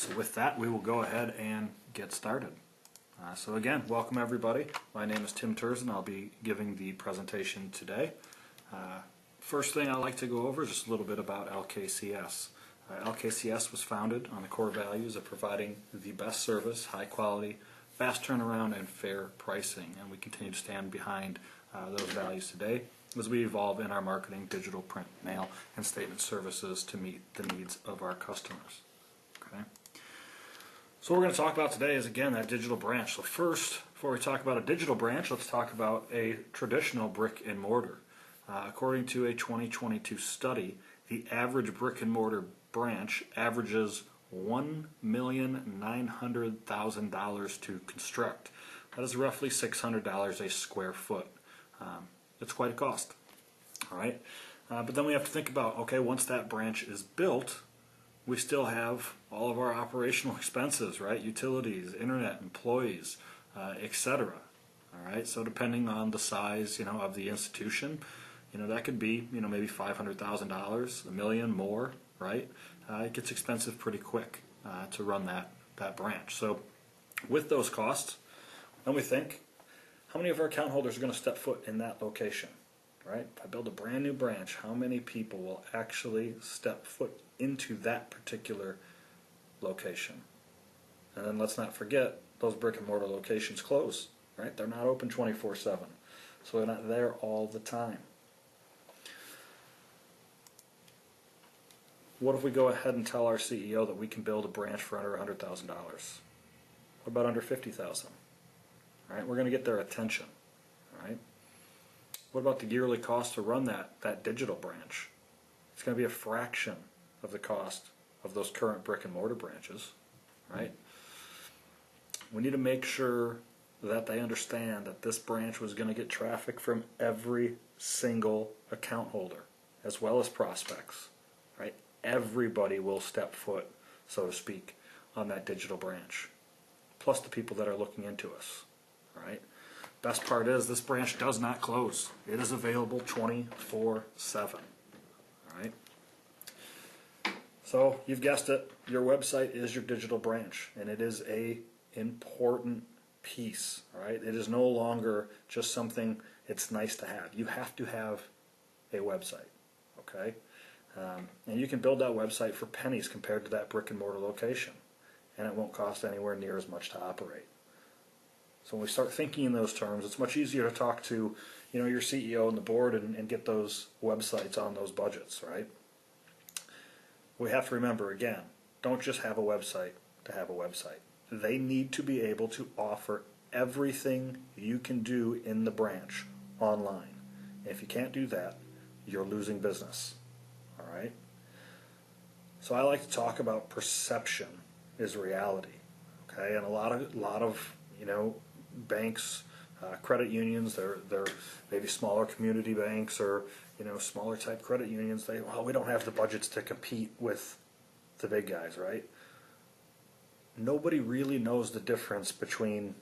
So with that, we will go ahead and get started. So again, welcome everybody. My name is Tim Turzin. I'll be giving the presentation today. First thing I'd like to go over is just a little bit about LKCS. LKCS was founded on the core values of providing the best service, high quality, fast turnaround, and fair pricing. And we continue to stand behind those values today as we evolve in our marketing, digital, print, mail, and statement services to meet the needs of our customers. Okay. So what we're going to talk about today is, again, that digital branch. So first, before we talk about a digital branch, let's talk about a traditional brick and mortar. According to a 2022 study, the average brick and mortar branch averages $1,900,000 to construct. That is roughly $600 a square foot. It's quite a cost. All right, but then we have to think about, okay, once that branch is built, we still have all of our operational expenses, right? Utilities, internet, employees, etc. All right, so depending on the size, of the institution, that could be, maybe $500,000, $1 million more, right? It gets expensive pretty quick to run that branch. So with those costs, then we think, how many of our account holders are going to step foot in that location, right? If I build a brand new branch, how many people will actually step foot into that particular location? And then let's not forget, those brick and mortar locations close, right? They're not open 24/7, so they're not there all the time. What if we go ahead and tell our CEO that we can build a branch for under $100,000? What about under $50,000? All right, we're going to get their attention. All right. What about the yearly cost to run that digital branch? It's going to be a fraction of the cost of those current brick and mortar branches, right? We need to make sure that they understand that this branch was going to get traffic from every single account holder, as well as prospects, right? Everybody will step foot, so to speak, on that digital branch, plus the people that are looking into us, all right? Best part is this branch does not close. It is available 24/7, all right? So you've guessed it, your website is your digital branch, and it is a important piece, all right? It is no longer just something it's nice to have. You have to have a website, okay? And you can build that website for pennies compared to that brick and mortar location, and it won't cost anywhere near as much to operate. So when we start thinking in those terms, it's much easier to talk to, your CEO and the board and get those websites on those budgets, right? We have to remember, again, don't just have a website to have a website. They need to be able to offer everything you can do in the branch online. And if you can't do that, you're losing business, all right? So I like to talk about perception is reality, okay? And a lot of banks, credit unions, they're maybe smaller community banks or smaller type credit unions. We don't have the budgets to compete with the big guys, right? Nobody really knows the difference between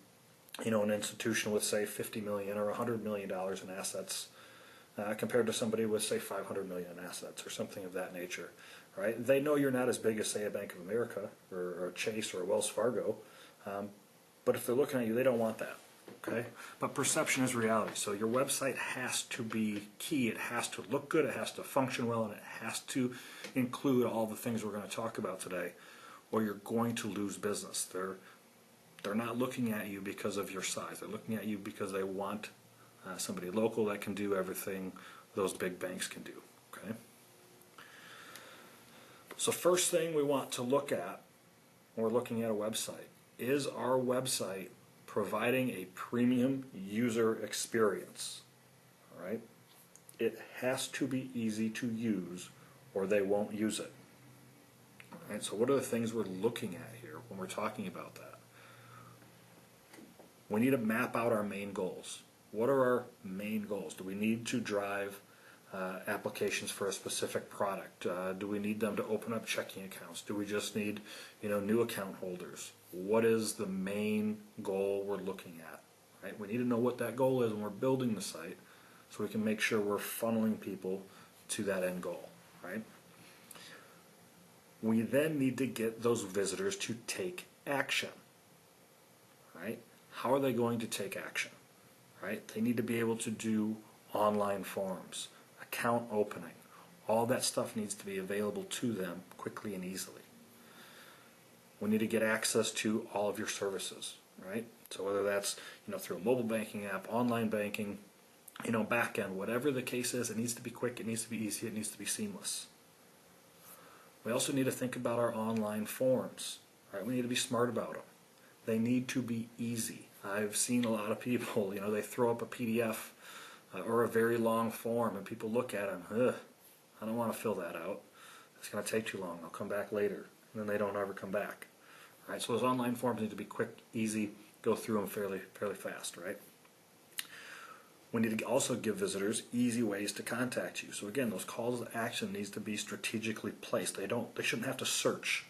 an institution with, say, $50 million or $100 million in assets compared to somebody with, say, $500 million in assets or something of that nature, right? They know you're not as big as, say, a Bank of America or a Chase or a Wells Fargo. But if they're looking at you, they don't want that, okay? But perception is reality. So your website has to be key. It has to look good, it has to function well, and it has to include all the things we're going to talk about today, or you're going to lose business. They're not looking at you because of your size. They're looking at you because they want somebody local that can do everything those big banks can do, okay? So first thing we want to look at when we're looking at a website, is our website providing a premium user experience? All right? It has to be easy to use or they won't use it. All right, so what are the things we're looking at here when we're talking about that? We need to map out our main goals. What are our main goals? Do we need to drive applications for a specific product? Do we need them to open up checking accounts? Do we just need new account holders? What is the main goal we're looking at? Right? We need to know what that goal is when we're building the site so we can make sure we're funneling people to that end goal, right? We then need to get those visitors to take action, right? How are they going to take action, right? They need to be able to do online forms, account opening. All that stuff needs to be available to them quickly and easily. We need to get access to all of your services, right? So whether that's, through a mobile banking app, online banking, back end, whatever the case is, it needs to be quick, it needs to be easy, it needs to be seamless. We also need to think about our online forms, right? We need to be smart about them. They need to be easy. I've seen a lot of people, they throw up a PDF or a very long form and people look at them, ugh, I don't want to fill that out. It's going to take too long. I'll come back later. And then they don't ever come back. All right, so those online forms need to be quick, easy, go through them fairly fast, right? We need to also give visitors easy ways to contact you. So again, those calls to action needs to be strategically placed. They shouldn't have to search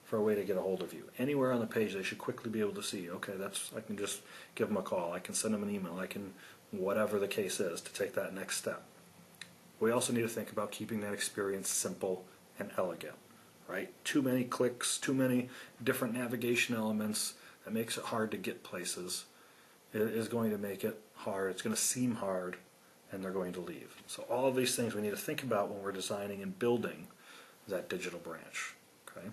for a way to get a hold of you. Anywhere on the page, they should quickly be able to see, okay, I can just give them a call, I can send them an email, I can, whatever the case is, to take that next step. We also need to think about keeping that experience simple and elegant, right? Too many clicks, too many different navigation elements, that makes it hard to get places. It is going to make it hard, it's going to seem hard, and they're going to leave. So all of these things we need to think about when we're designing and building that digital branch, okay?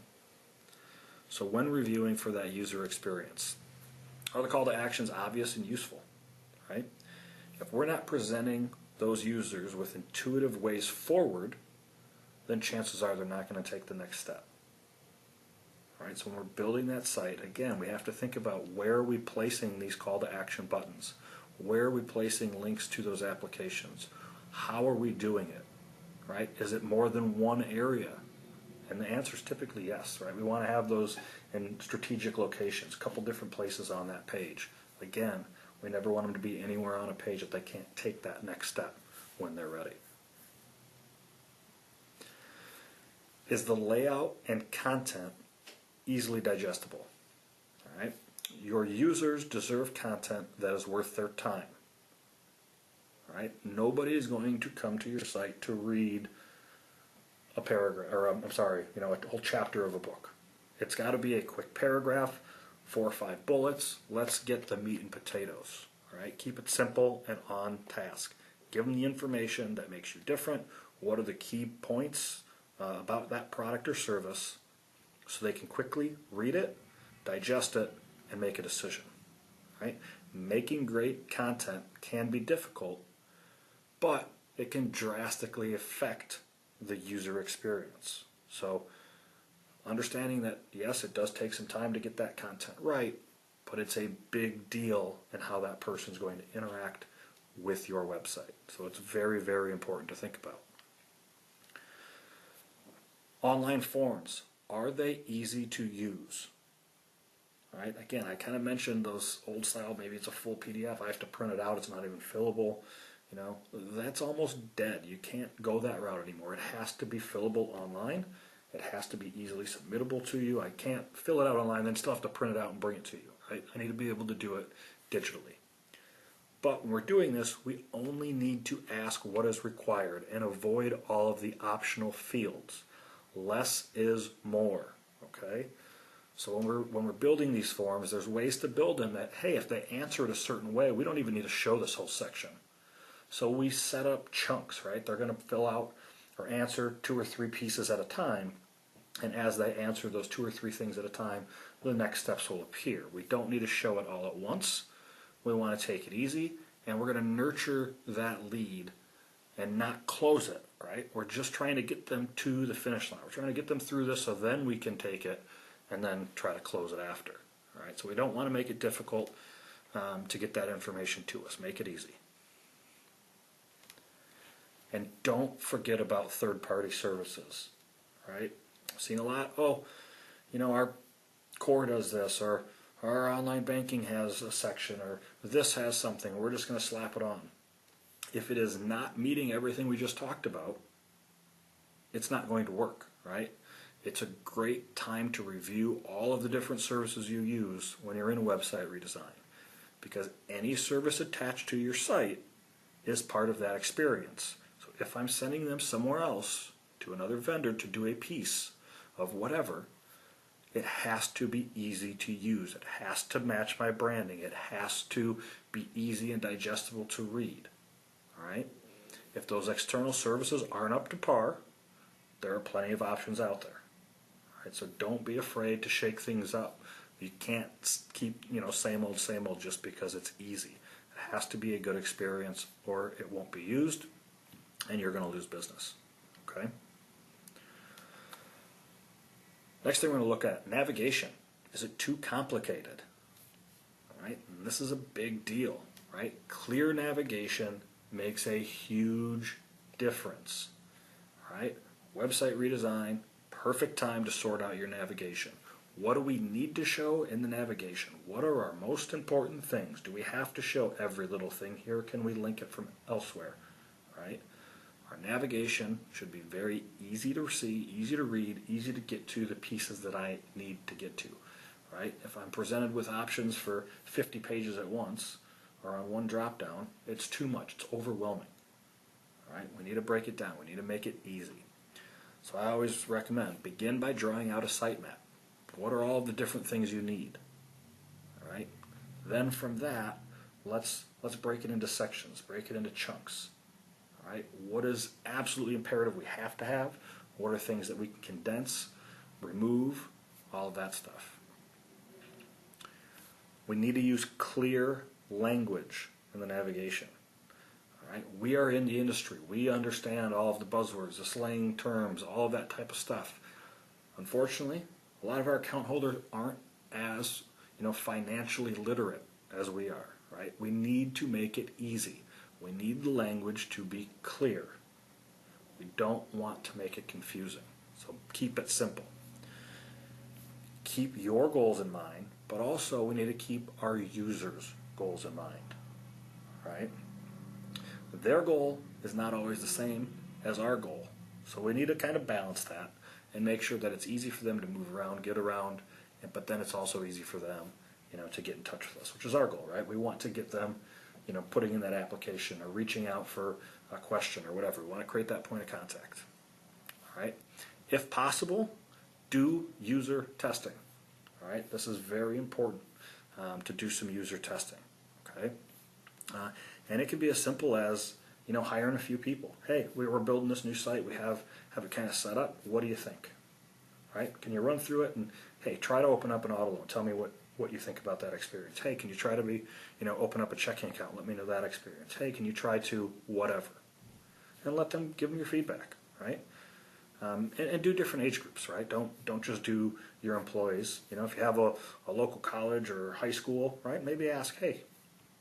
So when reviewing for that user experience, are the call to actions obvious and useful, right? If we're not presenting those users with intuitive ways forward, then chances are they're not going to take the next step. Right? So when we're building that site, again, we have to think about where are we placing these call to action buttons? Where are we placing links to those applications? How are we doing it? Right? Is it more than one area? And the answer is typically yes, right? We want to have those in strategic locations, a couple different places on that page. Again, we never want them to be anywhere on a page that they can't take that next step when they're ready. Is the layout and content easily digestible? All right? Your users deserve content that is worth their time. All right? Nobody is going to come to your site to read a paragraph, or a whole chapter of a book. It's got to be a quick paragraph, 4 or 5 bullets. Let's get the meat and potatoes. All right? Keep it simple and on task. Give them the information that makes you different. What are the key points about that product or service, so they can quickly read it, digest it, and make a decision. Right? Making great content can be difficult, but it can drastically affect the user experience. So understanding that, yes, it does take some time to get that content right, but it's a big deal in how that person's going to interact with your website. So it's very, very important to think about. Online forms, are they easy to use? All right, again, I kind of mentioned those old style, maybe it's a full PDF, I have to print it out, it's not even fillable. That's almost dead. You can't go that route anymore. It has to be fillable online. It has to be easily submittable to you. I can't fill it out online, then still have to print it out and bring it to you. Right? I need to be able to do it digitally. But when we're doing this, we only need to ask what is required and avoid all of the optional fields. Less is more, okay? So when we're building these forms, there's ways to build them that, hey, if they answer it a certain way, we don't even need to show this whole section. So we set up chunks, right? They're going to fill out or answer 2 or 3 pieces at a time, and as they answer those 2 or 3 things at a time, the next steps will appear. We don't need to show it all at once. We want to take it easy, and we're going to nurture that lead and not close it, right? We're just trying to get them to the finish line. We're trying to get them through this so then we can take it and then try to close it after. All right? So we don't want to make it difficult to get that information to us. Make it easy. And don't forget about third-party services, right? I've seen a lot, our core does this, or our online banking has a section, or this has something, we're just going to slap it on. If it is not meeting everything we just talked about, it's not going to work, right? It's a great time to review all of the different services you use when you're in a website redesign, because any service attached to your site is part of that experience. So if I'm sending them somewhere else to another vendor to do a piece of whatever, it has to be easy to use. It has to match my branding. It has to be easy and digestible to read. All right? If those external services aren't up to par, there are plenty of options out there. All right? So don't be afraid to shake things up. You can't keep, same old just because it's easy. It has to be a good experience or it won't be used and you're going to lose business. Okay? Next thing we're going to look at, navigation. Is it too complicated? All right? And this is a big deal, right? Clear navigation makes a huge difference. All right? Website redesign, perfect time to sort out your navigation. What do we need to show in the navigation? What are our most important things? Do we have to show every little thing here? Can we link it from elsewhere? Right? Our navigation should be very easy to see, easy to read, easy to get to the pieces that I need to get to. Right? If I'm presented with options for 50 pages at once or on one drop down, it's too much. It's overwhelming. Right? We need to break it down. We need to make it easy. So I always recommend begin by drawing out a site map. What are all the different things you need? All right? Then from that, let's break it into sections, break it into chunks. All right? What is absolutely imperative we have to have? What are things that we can condense, remove, all of that stuff. We need to use clear language in the navigation. All right? We are in the industry. We understand all of the buzzwords, the slang terms, all of that type of stuff. Unfortunately, a lot of our account holders aren't as financially literate as we are, right? We need to make it easy. We need the language to be clear. We don't want to make it confusing. So keep it simple. Keep your goals in mind, but also we need to keep our users' goals in mind, right? Their goal is not always the same as our goal. So we need to kind of balance that and make sure that it's easy for them to move around, get around, but then it's also easy for them, to get in touch with us, which is our goal, right? We want to get them, putting in that application or reaching out for a question or whatever. We want to create that point of contact, all right? If possible, do user testing, all right? This is very important to do some user testing, okay? And it can be as simple as, hiring a few people. Hey, we're building this new site. We have it kind of set up. What do you think? Right? Can you run through it and, hey, try to open up an auto loan. Tell me what you think about that experience. Hey, can you try to open up a checking account? Let me know that experience. Hey, can you try to whatever? And give them your feedback, right? And do different age groups, right? Don't just do your employees. If you have a local college or high school, right? Maybe ask, hey,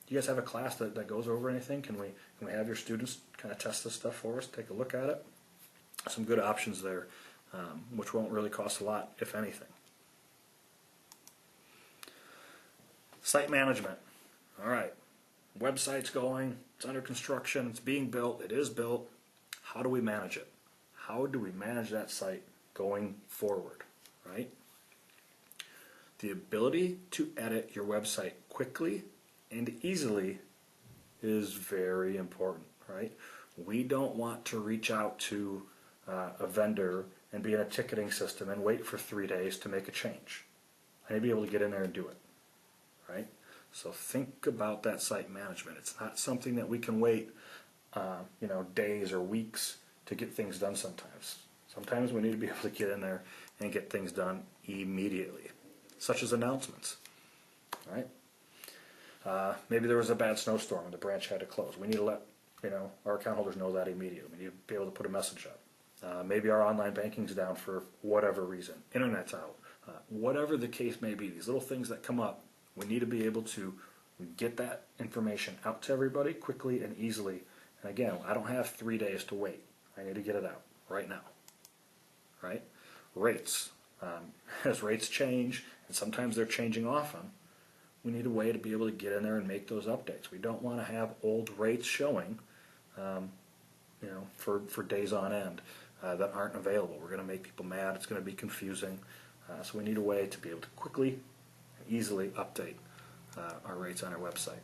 do you guys have a class that goes over anything? Can we have your students kind of test this stuff for us, take a look at it? Some good options there, which won't really cost a lot, if anything. Site management. All right. Website's going, it's under construction, it's being built, it is built. How do we manage it? How do we manage that site going forward, right? The ability to edit your website quickly and easily is very important, right? We don't want to reach out to a vendor and be in a ticketing system and wait for 3 days to make a change. I need to be able to get in there and do it, right? So think about that site management. It's not something that we can wait, days or weeks to get things done sometimes. Sometimes we need to be able to get in there and get things done immediately, such as announcements, right? Maybe there was a bad snowstorm and the branch had to close. We need to let our account holders know that immediately. We need to be able to put a message up. Maybe our online banking's down for whatever reason. Internet's out. Whatever the case may be, these little things that come up, we need to be able to get that information out to everybody quickly and easily. And again, I don't have 3 days to wait. I need to get it out right now. Right? Rates. As rates change, and sometimes they're changing often, we need a way to be able to get in there and make those updates. We don't want to have old rates showing, for days on end that aren't available. We're going to make people mad. It's going to be confusing. So we need a way to be able to quickly and easily update our rates on our website.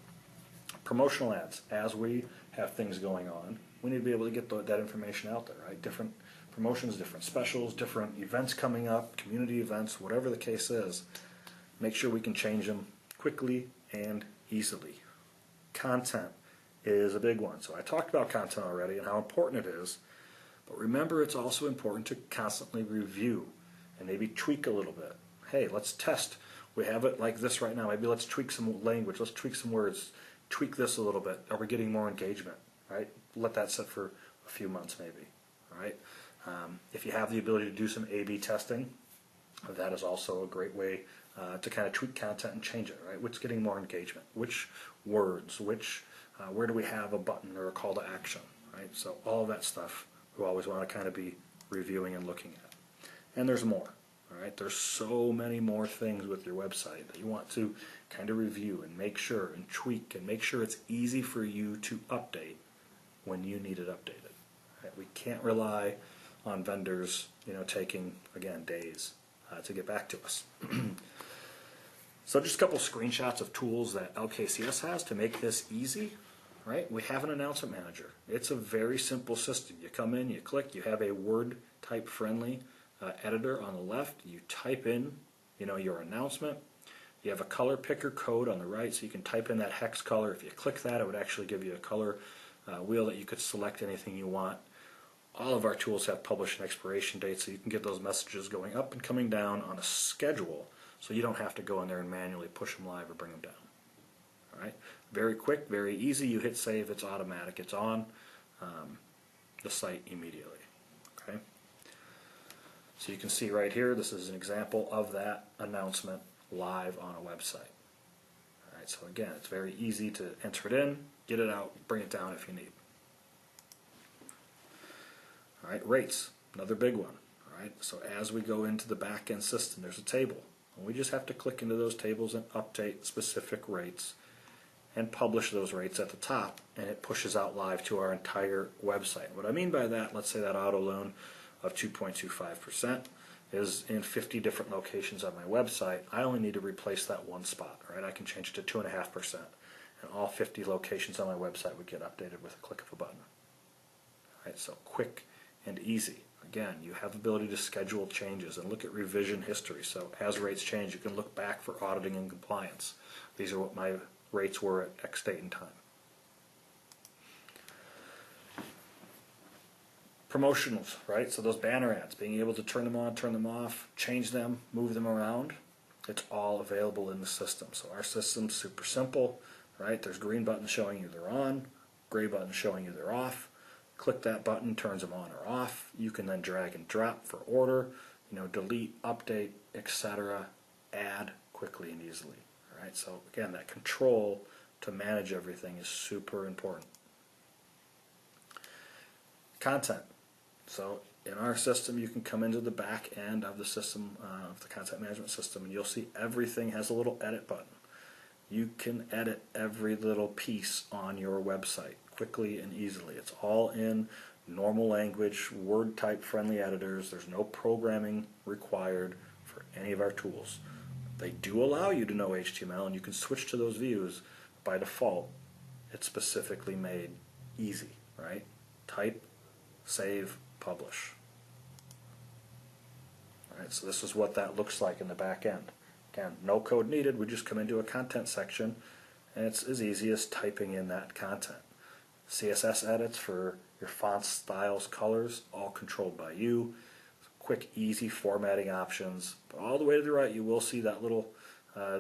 Promotional ads. As we have things going on, we need to be able to get that information out there, right? Different promotions, different specials, different events coming up, community events, whatever the case is. Make sure we can change them quickly and easily. Content is a big one. So I talked about content already and how important it is, but remember it's also important to constantly review and maybe tweak a little bit. Hey, let's test. We have it like this right now. Maybe let's tweak some language. Let's tweak some words. Tweak this a little bit. Are we getting more engagement? Right? Let that sit for a few months maybe. All right. If you have the ability to do some A/B testing, that is also a great way to kind of tweak content and change it. Right? What's getting more engagement? Which words? Where do we have a button or a call to action? Right? So all of that stuff we always want to kind of be reviewing and looking at. And there's more. All right? There's so many more things with your website that you want to kind of review and make sure and tweak and make sure it's easy for you to update when you need it updated. Right? We can't rely on vendors, taking, again, days to get back to us. So just a couple screenshots of tools that LKCS has to make this easy. Right? We have an announcement manager. It's a very simple system. You come in, you click, you have a Word type friendly editor on the left. You type in, your announcement. You have a color picker code on the right, so you can type in that hex color. If you click that, it would actually give you a color wheel that you could select anything you want. All of our tools have publish and expiration dates, so you can get those messages going up and coming down on a schedule, so you don't have to go in there and manually push them live or bring them down. All right? Very quick, very easy. You hit save, it's automatic. It's on the site immediately. Okay? So you can see right here, this is an example of that announcement live on a website. All right, so again, it's very easy to enter it in, get it out, bring it down if you need. All right, rates, another big one. All right, so as we go into the back-end system, there's a table. And we just have to click into those tables and update specific rates and publish those rates at the top, and it pushes out live to our entire website. What I mean by that, let's say that auto loan of 2.25% is in 50 different locations on my website. I only need to replace that one spot. Right? I can change it to 2.5%, and all 50 locations on my website would get updated with a click of a button. All right, so quick and easy. Again, you have the ability to schedule changes and look at revision history. So as rates change, you can look back for auditing and compliance. These are what my rates were at X date and time. Promotionals, right? So those banner ads, being able to turn them on, turn them off, change them, move them around, it's all available in the system. So our system's super simple, right? There's green buttons showing you they're on, gray buttons showing you they're off. Click that button, turns them on or off. You can then drag and drop for order, delete, update, etc., add quickly and easily. Right? So again, that control to manage everything is super important. Content. So in our system, you can come into the back end of the system, of the content management system, and you'll see everything has a little edit button. You can edit every little piece on your website quickly and easily. It's all in normal language, Word type friendly editors. There's no programming required for any of our tools. They do allow you to know HTML, and you can switch to those views. By default, it's specifically made easy, right? Type, save, publish. All right, so this is what that looks like in the back end. Again, no code needed. We just come into a content section, and it's as easy as typing in that content. CSS edits for your fonts, styles, colors, all controlled by you. Quick, easy formatting options. But all the way to the right, you will see that little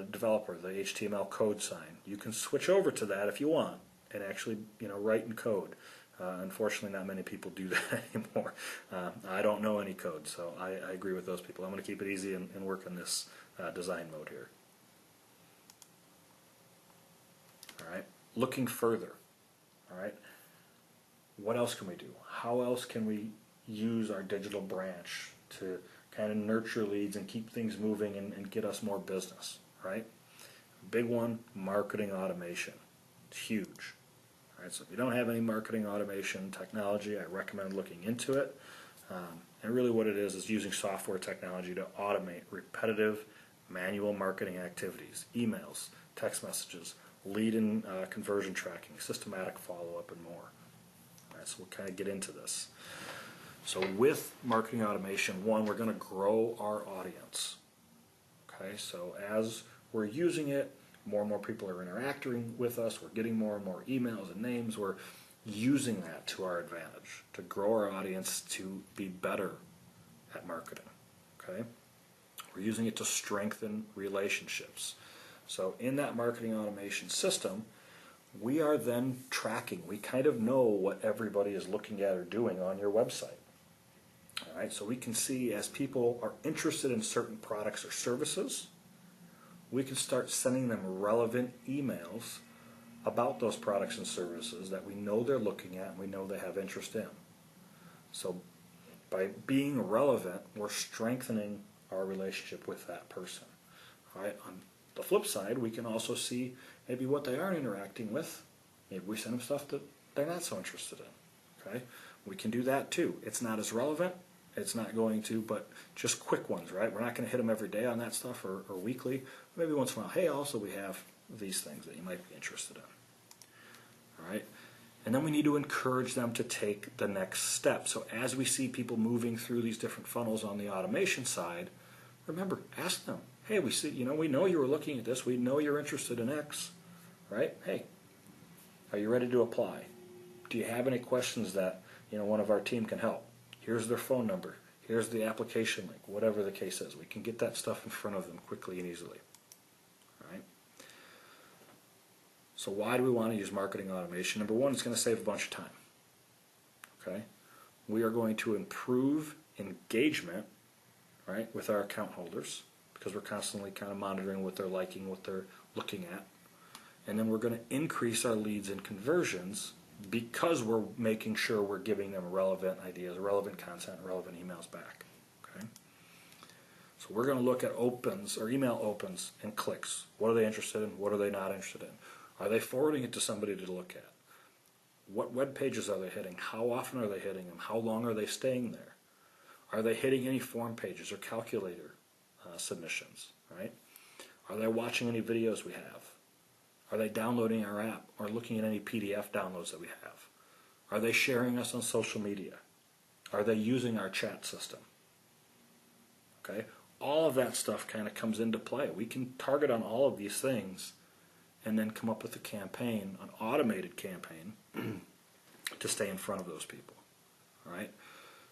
developer, the HTML code sign. You can switch over to that if you want and actually, write in code. Unfortunately, not many people do that anymore. I don't know any code, so I agree with those people. I'm going to keep it easy and work in this design mode here. All right, looking further. All right, what else can we do? How else can we use our digital branch to kind of nurture leads and keep things moving and get us more business, right? Big one, marketing automation. It's huge. All right, so if you don't have any marketing automation technology, I recommend looking into it. And really what it is using software technology to automate repetitive manual marketing activities, emails, text messages, lead and conversion tracking, systematic follow-up, and more. All right, so we'll kind of get into this. So with marketing automation, one, we're going to grow our audience. Okay, so as we're using it, more and more people are interacting with us. We're getting more and more emails and names. We're using that to our advantage to grow our audience to be better at marketing. Okay, we're using it to strengthen relationships. So in that marketing automation system, we are then tracking. We kind of know what everybody is looking at or doing on your website. All right, so we can see as people are interested in certain products or services, we can start sending them relevant emails about those products and services that we know they're looking at and we know they have interest in. So by being relevant, we're strengthening our relationship with that person. All right, on the flip side, we can also see maybe what they aren't interacting with. Maybe we send them stuff that they're not so interested in. Okay, we can do that too. It's not as relevant. It's not going to, but just quick ones, right? We're not going to hit them every day on that stuff or weekly. Maybe once in a while, hey, also we have these things that you might be interested in. All right? And then we need to encourage them to take the next step. So as we see people moving through these different funnels on the automation side, remember, ask them, hey, we see, we know you were looking at this. We know you're interested in X, right? Hey, are you ready to apply? Do you have any questions that, one of our team can help? Here's their phone number. Here's the application link, whatever the case is. We can get that stuff in front of them quickly and easily. All right? So why do we want to use marketing automation? Number one, it's going to save a bunch of time. Okay? We are going to improve engagement, right, with our account holders because we're constantly kind of monitoring what they're liking, what they're looking at. And then we're going to increase our leads and conversions because we're making sure we're giving them relevant ideas, relevant content, relevant emails back. Okay? So we're going to look at opens or email opens and clicks. What are they interested in? What are they not interested in? Are they forwarding it to somebody to look at? What web pages are they hitting? How often are they hitting them? How long are they staying there? Are they hitting any form pages or calculator submissions? Right? Are they watching any videos we have? Are they downloading our app or looking at any PDF downloads that we have? Are they sharing us on social media? Are they using our chat system? Okay, all of that stuff kind of comes into play. We can target on all of these things and then come up with a campaign, an automated campaign, to stay in front of those people. All right,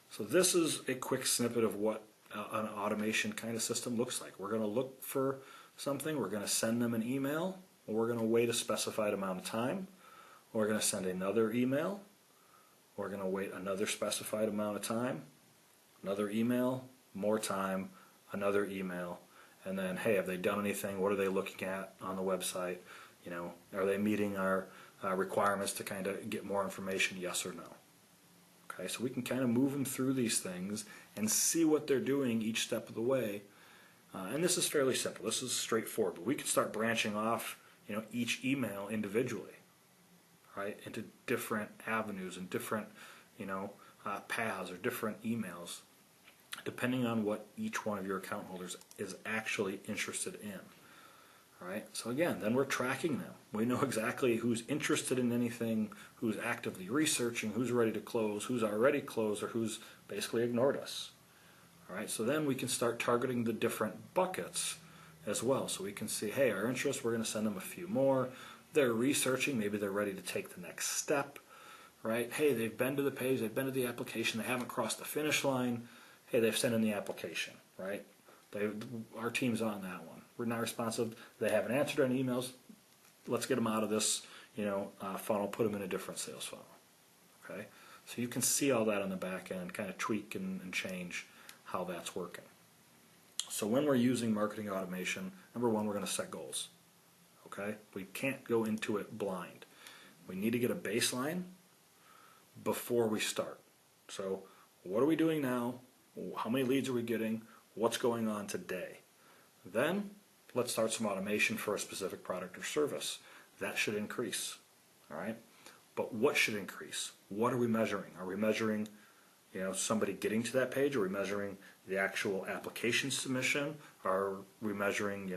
so this is a quick snippet of what an automation kind of system looks like. We're going to look for something. We're going to send them an email. We're going to wait a specified amount of time. We're going to send another email. We're going to wait another specified amount of time. Another email, more time, another email, and then, hey, have they done anything? What are they looking at on the website? Are they meeting our requirements to kind of get more information, yes or no? Okay, so we can kind of move them through these things and see what they're doing each step of the way. And this is fairly simple. This is straightforward, but we can start branching off each email individually, right, into different avenues and different, paths or different emails, depending on what each one of your account holders is actually interested in. All right. So again, then we're tracking them. We know exactly who's interested in anything, who's actively researching, who's ready to close, who's already closed, or who's basically ignored us. All right. So then we can start targeting the different buckets as well. So we can see, hey, our interest, we're going to send them a few more. They're researching, maybe they're ready to take the next step, right? Hey, they've been to the page, they've been to the application, they haven't crossed the finish line. Hey, they've sent in the application, right? Our team's on that one. We're not responsive. They haven't answered any emails. Let's get them out of this, funnel, put them in a different sales funnel, okay? So you can see all that on the back end, kind of tweak and change how that's working. So when we're using marketing automation, number one, we're going to set goals. Okay? We can't go into it blind. We need to get a baseline before we start. So what are we doing now? How many leads are we getting? What's going on today? Then let's start some automation for a specific product or service. That should increase. All right? But what should increase? What are we measuring? Are we measuring somebody getting to that page? Are we measuring the actual application submission? Are we measuring,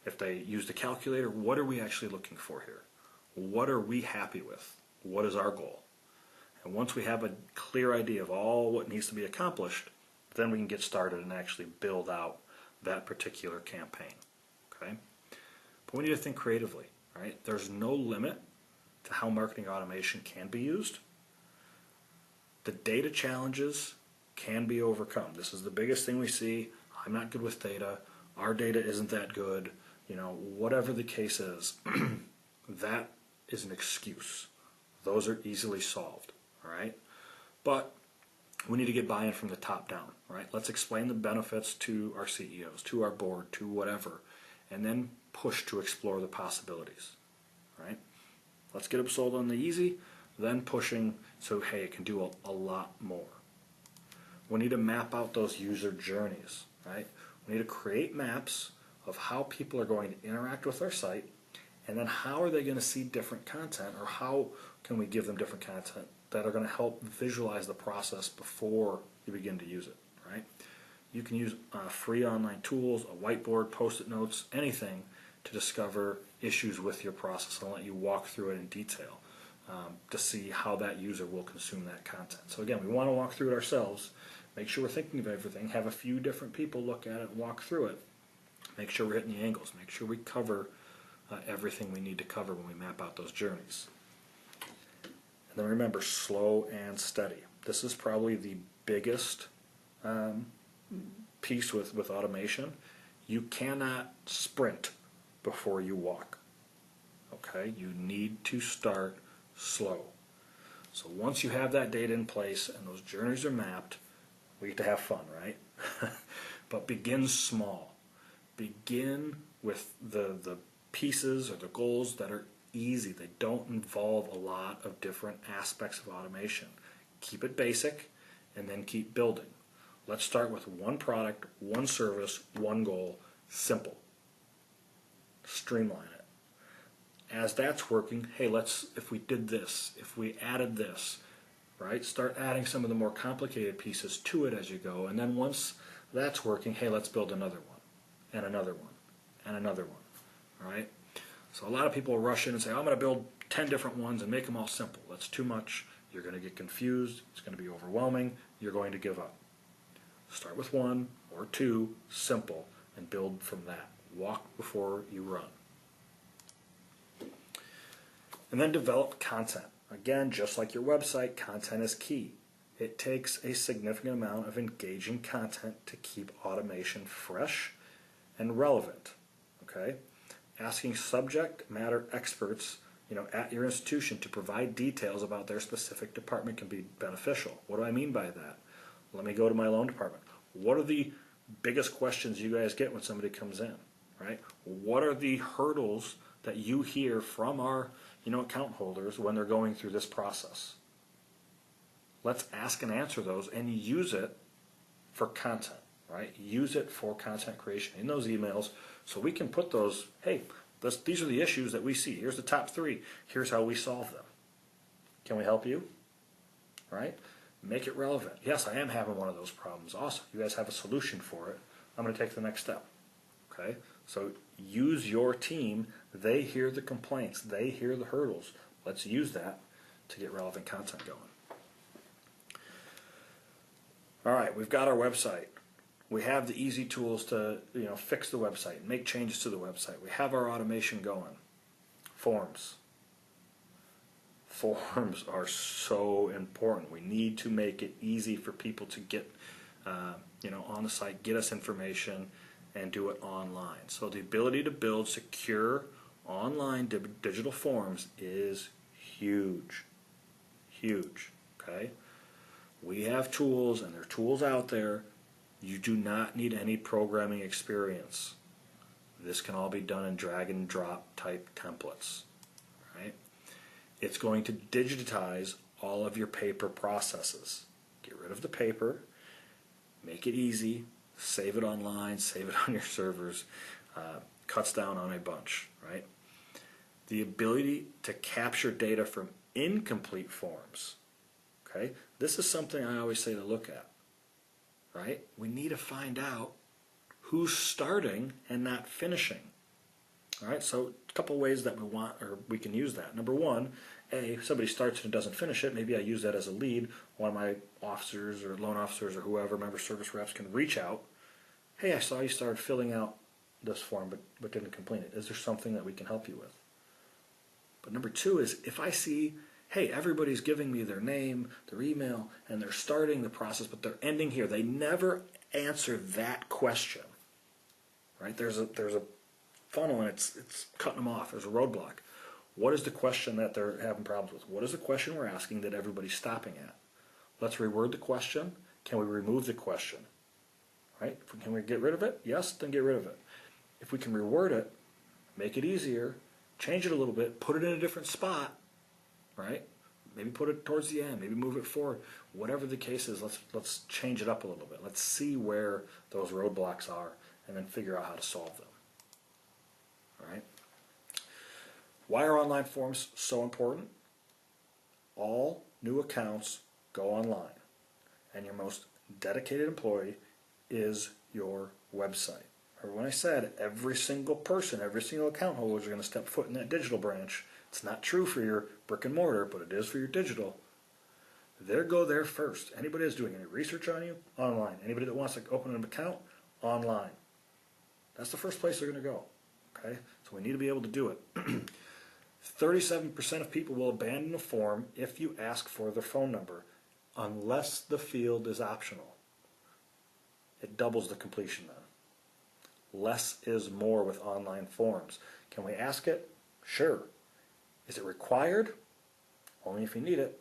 if they use the calculator? What are we actually looking for here? What are we happy with? What is our goal? And once we have a clear idea of all what needs to be accomplished, then we can get started and actually build out that particular campaign. Okay? But we need to think creatively, right? There's no limit to how marketing automation can be used. The data challenges can be overcome. This is the biggest thing we see. I'm not good with data. Our data isn't that good. Whatever the case is, that is an excuse. Those are easily solved, all right? But we need to get buy-in from the top down, right? Let's explain the benefits to our CEOs, to our board, to whatever, and then push to explore the possibilities, right? Let's get them sold on the easy, then pushing so, hey, it can do a lot more. We need to map out those user journeys, right? We need to create maps of how people are going to interact with our site, and then how are they going to see different content, or how can we give them different content that are going to help visualize the process before you begin to use it, right? You can use free online tools, a whiteboard, post-it notes, anything to discover issues with your process and let you walk through it in detail to see how that user will consume that content. So again, we want to walk through it ourselves, make sure we're thinking of everything, have a few different people look at it and walk through it, make sure we're hitting the angles, make sure we cover everything we need to cover when we map out those journeys. And then remember, slow and steady. This is probably the biggest piece with automation. You cannot sprint before you walk. Okay? You need to start slow. So once you have that data in place and those journeys are mapped, we get to have fun, right? But begin small. Begin with the pieces or the goals that are easy. They don't involve a lot of different aspects of automation. Keep it basic and then keep building. Let's start with one product, one service, one goal, simple. Streamline it. As that's working, hey, if we did this, if we added this, right? Start adding some of the more complicated pieces to it as you go, and then once that's working, hey, let's build another one, and another one, and another one, all right? So a lot of people rush in and say, I'm going to build 10 different ones and make them all simple. That's too much. You're going to get confused. It's going to be overwhelming. You're going to give up. Start with one or two, simple, and build from that. Walk before you run. And then develop content. Again, just like your website, content is key. It takes a significant amount of engaging content to keep automation fresh and relevant. Okay? Asking subject matter experts, at your institution to provide details about their specific department can be beneficial. What do I mean by that? Let me go to my loan department. What are the biggest questions you guys get when somebody comes in, right? What are the hurdles that you hear from our, account holders when they're going through this process? Let's ask and answer those and use it for content, right? Use it for content creation in those emails so we can put those, hey, these are the issues that we see. Here's the top 3. Here's how we solve them. Can we help you? Right? Make it relevant. Yes, I am having one of those problems. Awesome. You guys have a solution for it. I'm going to take the next step. Okay? So use your team. They hear the complaints. They hear the hurdles. Let's use that to get relevant content going. All right, we've got our website. We have the easy tools to fix the website, make changes to the website. We have our automation going. Forms. Forms are so important. We need to make it easy for people to get on the site, get us information, and do it online. So the ability to build secure online digital forms is huge. Huge. Okay? We have tools, and there are tools out there. You do not need any programming experience. This can all be done in drag and drop type templates. Right? It's going to digitize all of your paper processes. Get rid of the paper, make it easy, save it online, save it on your servers, cuts down on a bunch, right? The ability to capture data from incomplete forms, okay? This is something I always say to look at, right? We need to find out who's starting and not finishing, All right, so a couple ways that we can use that. Number one, if somebody starts and doesn't finish it, maybe I use that as a lead. One of my officers or loan officers or whoever, member service reps, can reach out. Hey, I saw you started filling out this form but didn't complete it. Is there something that we can help you with? But number two is if I see, hey, everybody's giving me their name, their email, and they're starting the process, but they're ending here. They never answer that question. Right? There's a funnel and it's cutting them off. There's a roadblock. What is the question that they're having problems with? What is the question we're asking that everybody's stopping at? Let's reword the question. Can we remove the question? Right? Can we get rid of it? Yes, then get rid of it. If we can reword it, make it easier, change it a little bit, put it in a different spot, right? Maybe put it towards the end, maybe move it forward. Whatever the case is, let's change it up a little bit. Let's see where those roadblocks are and then figure out how to solve them. All right? Why are online forms so important? All new accounts go online, and your most dedicated employee is your website. Or when I said every single person, every single account holder is going to step foot in that digital branch, it's not true for your brick and mortar, but it is for your digital. Go there first. Anybody that's doing any research on you, online. Anybody that wants to open an account, online. That's the first place they're going to go. Okay? So we need to be able to do it. 37% of people will abandon a form if you ask for their phone number, unless the field is optional. It doubles the completion then. Less is more with online forms. Can we ask it? Sure. Is it required? Only if you need it.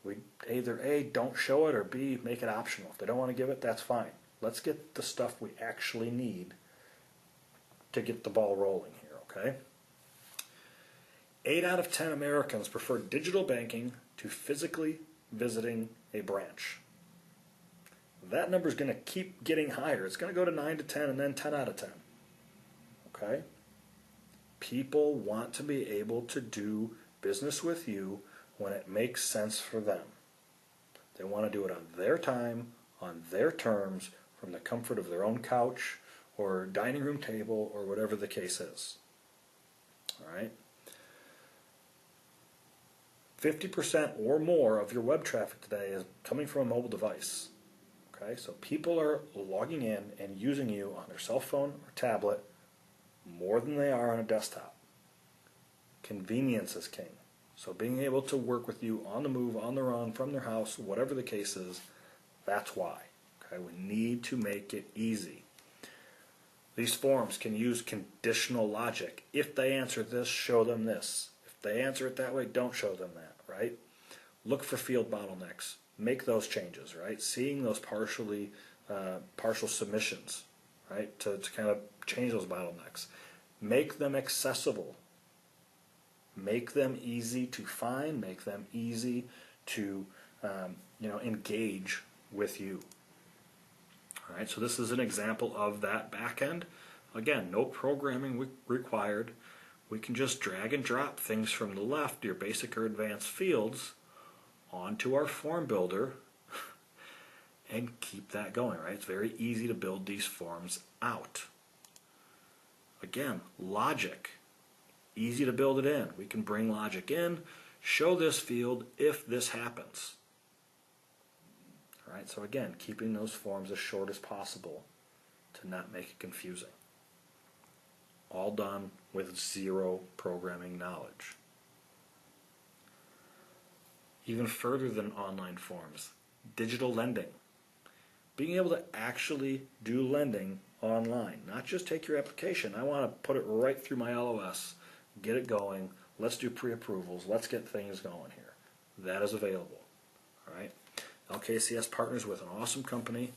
We either A, don't show it, or B, make it optional. If they don't want to give it, that's fine. Let's get the stuff we actually need to get the ball rolling here, okay? 8 out of 10 Americans prefer digital banking to physically visiting a branch. That number is going to keep getting higher. It's going to go to 9 to 10 and then 10 out of 10. Okay? People want to be able to do business with you when it makes sense for them. They want to do it on their time, on their terms, from the comfort of their own couch or dining room table or whatever the case is. All right? 50% or more of your web traffic today is coming from a mobile device. Okay, so people are logging in and using you on their cell phone or tablet more than they are on a desktop. Convenience is king. So being able to work with you on the move, on the run, from their house, whatever the case is, that's why. Okay, we need to make it easy. These forms can use conditional logic. If they answer this, show them this. If they answer it that way, don't show them that, right? Look for field bottlenecks. Make those changes, right? Seeing those partial submissions, right? To kind of change those bottlenecks. Make them accessible. Make them easy to find. Make them easy to engage with you. All right, so this is an example of that back end. Again, no programming required. We can just drag and drop things from the left, your basic or advanced fields, onto our form builder and keep that going, right? It's very easy to build these forms out. Again, logic. Easy to build it in. We can bring logic in, show this field if this happens. All right, so again, keeping those forms as short as possible to not make it confusing. All done with zero programming knowledge. Even further than online forms, digital lending. Being able to actually do lending online, not just take your application. I want to put it right through my LOS, get it going, let's do pre-approvals, let's get things going here. That is available. All right. LKCS partners with an awesome company.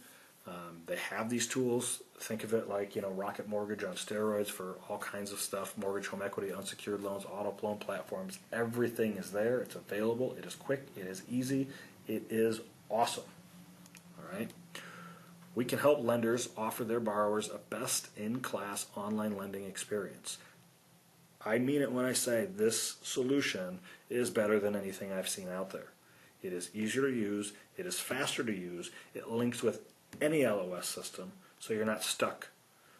They have these tools. Think of it like, Rocket Mortgage on steroids for all kinds of stuff, mortgage, home equity, unsecured loans, auto loan platforms. Everything is there. It's available. It is quick. It is easy. It is awesome. All right. We can help lenders offer their borrowers a best-in-class online lending experience. I mean it when I say this solution is better than anything I've seen out there. It is easier to use. It is faster to use. It links with any LOS system, so you're not stuck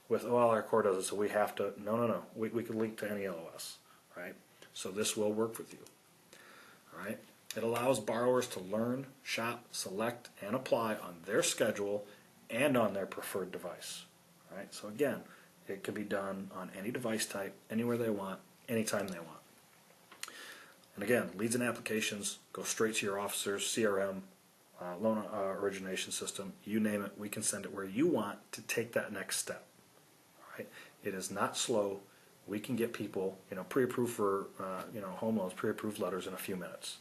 with, oh, well, our core does it, so we have to, no. We can link to any LOS, right? So this will work with you, all right? It allows borrowers to learn, shop, select, and apply on their schedule and on their preferred device, all right? So again, it can be done on any device type, anywhere they want, anytime they want. And again, leads and applications go straight to your officer's CRM, loan origination system, you name it, we can send it where you want to take that next step. Right? It is not slow. We can get people, pre-approved for, home loans, pre-approved letters in a few minutes.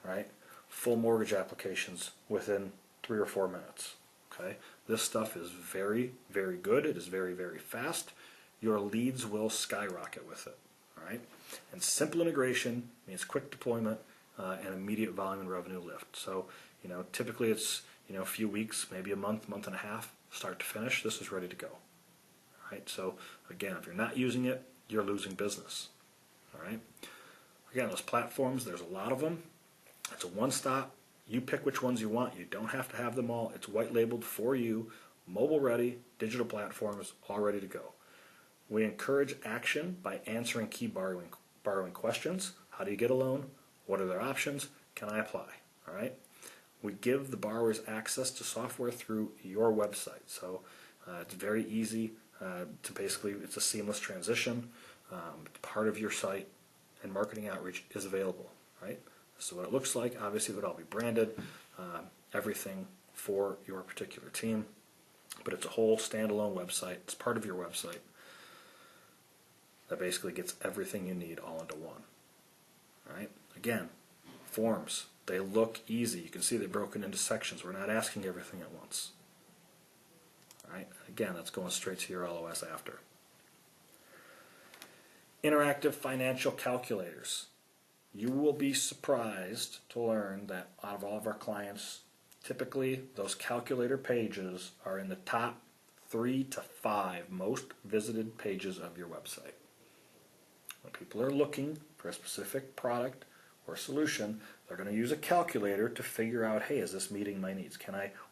Right? Full mortgage applications within 3 or 4 minutes. Okay? This stuff is very, very good. It is very, very fast. Your leads will skyrocket with it. All right? And simple integration means quick deployment and immediate volume and revenue lift. So, typically it's, a few weeks, maybe a month, month and a half, start to finish. This is ready to go. All right? So, again, if you're not using it, you're losing business. All right? Again, those platforms, there's a lot of them. It's a one-stop. You pick which ones you want. You don't have to have them all. It's white labeled for you, mobile ready, digital platforms, all ready to go. We encourage action by answering key borrowing questions. How do you get a loan? What are their options? Can I apply? All right. We give the borrowers access to software through your website. So it's very easy to basically, it's a seamless transition. Part of your site and marketing outreach is available. Right. This is what it looks like. Obviously, it would all be branded, everything for your particular team. But it's a whole standalone website. It's part of your website that basically gets everything you need all into one. All right? Again, forms. They look easy. You can see they're broken into sections. We're not asking everything at once. All right? Again, that's going straight to your LOS after. Interactive financial calculators. You will be surprised to learn that out of all of our clients, typically those calculator pages are in the top 3 to 5 most visited pages of your website. When people are looking for a specific product or solution, they're going to use a calculator to figure out, hey, is this meeting my needs?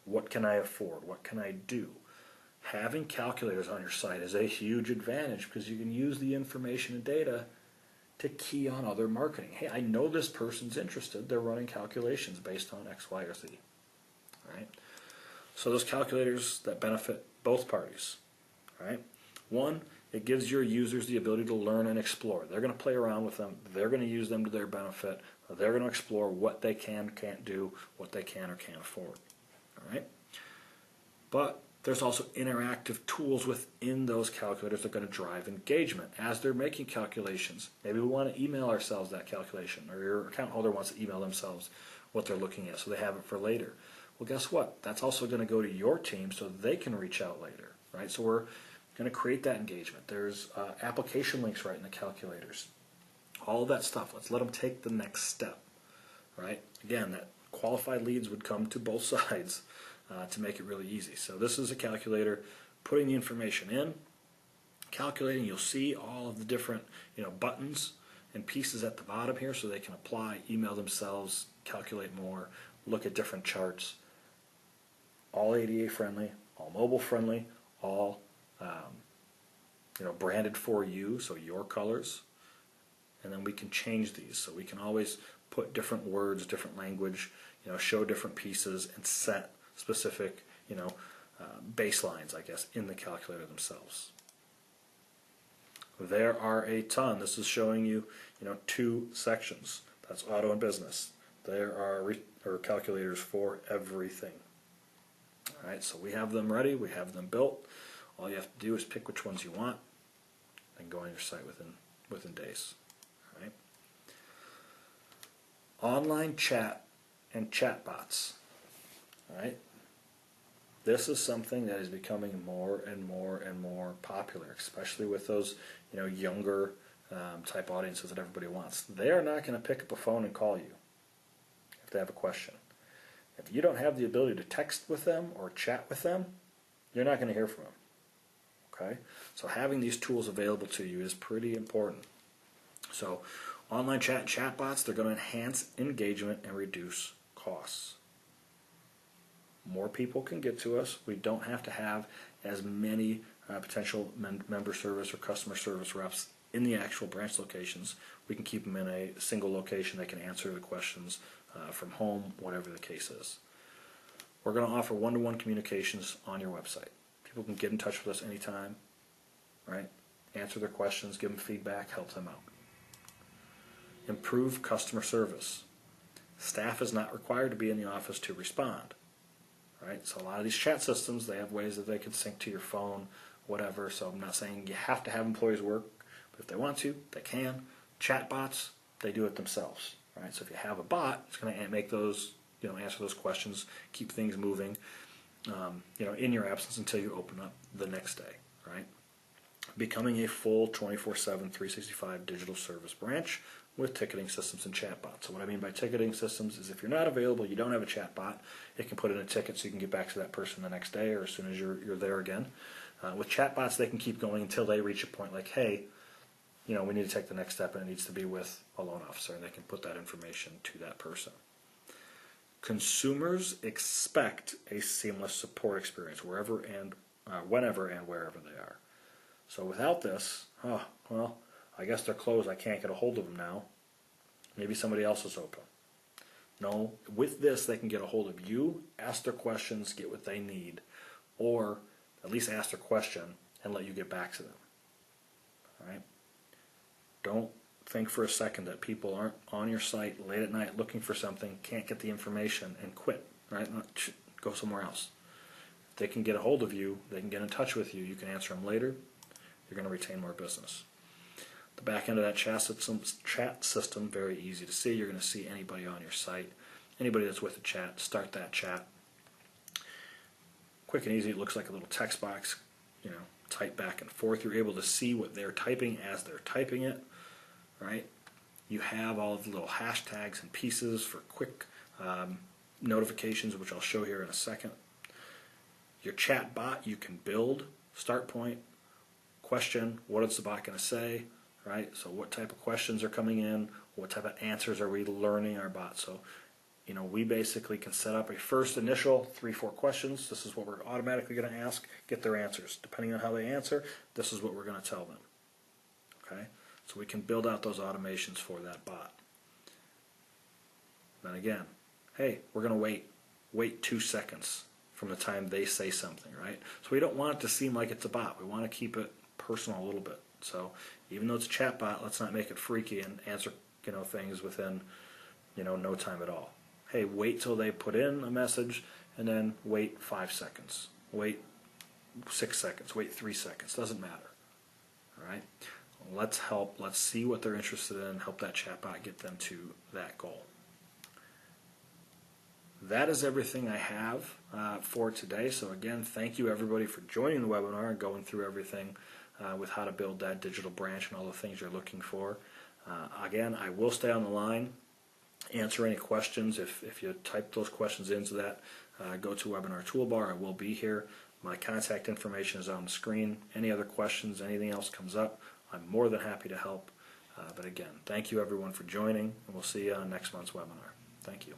What can I afford? What can I do? Having calculators on your site is a huge advantage because you can use the information and data to key on other marketing. Hey, I know this person's interested. They're running calculations based on X, Y, or Z. All right? So those calculators that benefit both parties. All right? One, it gives your users the ability to learn and explore. They're going to play around with them. They're going to use them to their benefit. They're going to explore what they can't do, what they can or can't afford. All right? But there's also interactive tools within those calculators that are going to drive engagement as they're making calculations. Maybe we want to email ourselves that calculation, or your account holder wants to email themselves what they're looking at so they have it for later. Well, guess what? That's also going to go to your team so they can reach out later, right? So we're going to create that engagement. There's application links right in the calculators. All of that stuff. Let's let them take the next step, right? Again, that qualified leads would come to both sides to make it really easy. So this is a calculator, putting the information in, calculating. You'll see all of the different buttons and pieces at the bottom here so they can apply, email themselves, calculate more, look at different charts. All ADA friendly, all mobile friendly, all branded for you, so your colors. And then we can change these, so we can always put different words, different language, show different pieces, and set specific, baselines, I guess, in the calculator themselves. There are a ton. This is showing you, 2 sections. That's auto and business. There are calculators for everything. All right, so we have them ready. We have them built. All you have to do is pick which ones you want and go on your site within days. All right. Online chat and chatbots. All right. This is something that is becoming more and more and more popular, especially with those younger type audiences that everybody wants. They are not going to pick up a phone and call you if they have a question. If you don't have the ability to text with them or chat with them, you're not going to hear from them. Okay? So having these tools available to you is pretty important. So online chat and chatbots, they're going to enhance engagement and reduce costs. More people can get to us. We don't have to have as many potential member service or customer service reps in the actual branch locations. We can keep them in a single location. They can answer the questions from home, whatever the case is. We're going to offer one-to-one communications on your website. People can get in touch with us anytime, right? Answer their questions, give them feedback, help them out. Improve customer service. Staff is not required to be in the office to respond, right? So a lot of these chat systems, they have ways that they can sync to your phone, whatever. So I'm not saying you have to have employees work, but if they want to, they can. Chat bots, they do it themselves, right? So if you have a bot, it's going to make those, answer those questions, keep things moving, in your absence until you open up the next day, right? Becoming a full 24/7, 365 digital service branch with ticketing systems and chat bots. So what I mean by ticketing systems is if you're not available, you don't have a chat bot, it can put in a ticket so you can get back to that person the next day or as soon as you're there again. With chat bots, they can keep going until they reach a point like, hey, we need to take the next step and it needs to be with a loan officer, and they can put that information to that person. Consumers expect a seamless support experience wherever and whenever and wherever they are. So without this, I guess they're closed. I can't get a hold of them now. Maybe somebody else is open. No, with this, they can get a hold of you, ask their questions, get what they need, or at least ask their question and let you get back to them. All right? Don't think for a second that people aren't on your site late at night looking for something, can't get the information, and quit. Right? Go somewhere else. If they can get a hold of you, they can get in touch with you, you can answer them later, you're going to retain more business. The back end of that chat system, very easy to see. You're going to see anybody on your site, anybody that's with the chat, start that chat. Quick and easy, it looks like a little text box, type back and forth. You're able to see what they're typing as they're typing it, right? You have all of the little hashtags and pieces for quick notifications, which I'll show here in a second. Your chat bot, you can build, start point, question, what is the bot going to say, right? So what type of questions are coming in? What type of answers are we learning our bot? So, we basically can set up a first initial 3-4 questions. This is what we're automatically going to ask, get their answers. Depending on how they answer, this is what we're going to tell them. Okay? So we can build out those automations for that bot. Then again, hey, we're going to wait 2 seconds from the time they say something, right? So we don't want it to seem like it's a bot. We want to keep it personal a little bit. So even though it's a chat bot, let's not make it freaky and answer things within no time at all. Hey, wait till they put in a message, and then wait 5 seconds. Wait 6 seconds. Wait 3 seconds. Doesn't matter. All right? Let's help. Let's see what they're interested in. Help that chatbot get them to that goal. That is everything I have for today. So again, thank you everybody for joining the webinar and going through everything with how to build that digital branch and all the things you're looking for. Again, I will stay on the line, answer any questions. If you type those questions into that GoToWebinar toolbar, I will be here. My contact information is on the screen. Any other questions, anything else comes up, I'm more than happy to help. But again, thank you everyone for joining, and we'll see you on next month's webinar. Thank you.